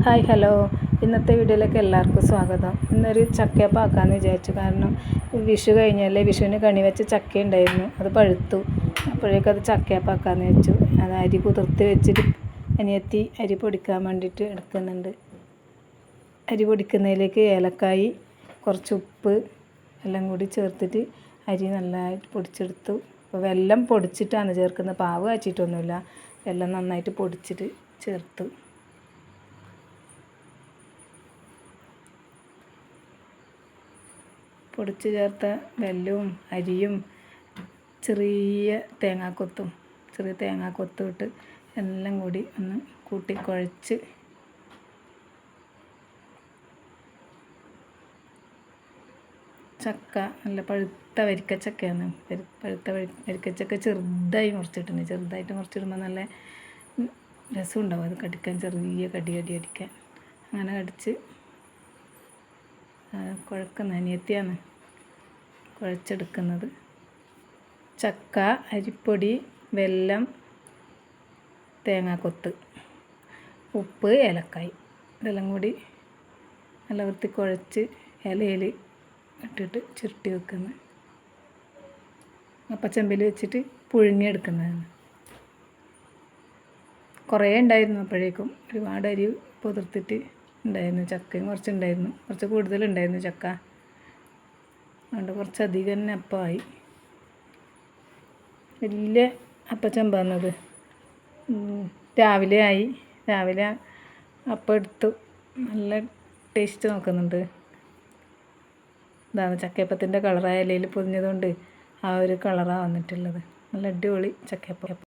Hi hello, ഇന്നത്തെ വീഡിയോയിലേക്ക് എല്ലാവർക്കും സ്വാഗതം. ഇന്നൊരു ചക്കയപ്പം ആക്കാമെന്ന് വിചാരിച്ചു. കാരണം വിഷു കഴിഞ്ഞല്ലേ, വിഷുവിന് കണി വെച്ച ചക്ക ഉണ്ടായിരുന്നു, അത് പഴുത്തു. അപ്പോഴേക്കും അത് ചക്കയപ്പം ആക്കാമെന്ന് വെച്ചു. അത് അരി കുതിർത്ത് വെച്ചിട്ട് അനിയത്തി അരി പൊടിക്കാൻ വേണ്ടിയിട്ട് എടുക്കുന്നുണ്ട്. അരി പൊടിക്കുന്നതിലേക്ക് ഏലക്കായി, കുറച്ച് ഉപ്പ് എല്ലാം കൂടി ചേർത്തിട്ട് അരി നല്ലതായിട്ട് പൊടിച്ചെടുത്തു. അപ്പോൾ വെല്ലം പൊടിച്ചിട്ടാണ് ചേർക്കുന്നത്, പാവ് കാച്ചിട്ടൊന്നുമില്ല. വെല്ലം നന്നായിട്ട് പൊടിച്ചിട്ട് ചേർത്തു. പൊടിച്ച് ചേർത്ത വെല്ലവും അരിയും ചെറിയ തേങ്ങാക്കൊത്തും ഇട്ട് എല്ലാം കൂടി ഒന്ന് കൂട്ടി കുഴച്ച് ചക്ക നല്ല പഴുത്ത വരിക്കച്ചക്കയാണ്. പഴുത്ത വരിക്കച്ചക്ക ചെറുതായി മുറിച്ചിട്ടുണ്ട്. ചെറുതായിട്ട് മുറിച്ചിടുമ്പോൾ നല്ല രസമുണ്ടാവും, അത് കടിക്കാൻ, ചെറിയ കടി അടിക്കാൻ. അങ്ങനെ കടിച്ച് കുഴക്കുന്ന അനിയത്തിയാണ് കുഴച്ചെടുക്കുന്നത്. ചക്ക, അരിപ്പൊടി, വെല്ലം, തേങ്ങാക്കൊത്ത്, ഉപ്പ്, ഏലക്കായ് ഇതെല്ലാം കൂടി നല്ല വൃത്തി കുഴച്ച് ഇലയിൽ ഇട്ടിട്ട് ചുരുട്ടി വെക്കുന്നത്. അപ്പച്ചെമ്പിൽ വെച്ചിട്ട് പുഴുങ്ങിയെടുക്കുന്നതാണ്. കുറേ ഉണ്ടായിരുന്നു, അപ്പോഴേക്കും ഒരുപാട് അരി പുതിർത്തിട്ട് ഉണ്ടായിരുന്നു. ചക്കയും കുറച്ചുണ്ടായിരുന്നു, കുറച്ച് കൂടുതലുണ്ടായിരുന്നു ചക്ക. അതുകൊണ്ട് കുറച്ചധികം തന്നെ അപ്പമായി. വലിയ അപ്പച്ചെമ്പാന്നത്. രാവിലെ അപ്പം എടുത്തു. നല്ല ടേസ്റ്റ് നോക്കുന്നുണ്ട്. ഇതാണ് ചക്കയപ്പത്തിൻ്റെ കളറായ ഇലയിൽ പൊതിഞ്ഞതുകൊണ്ട് ആ ഒരു കളറാണ് വന്നിട്ടുള്ളത്. നല്ല അടിപൊളി ചക്കയപ്പം.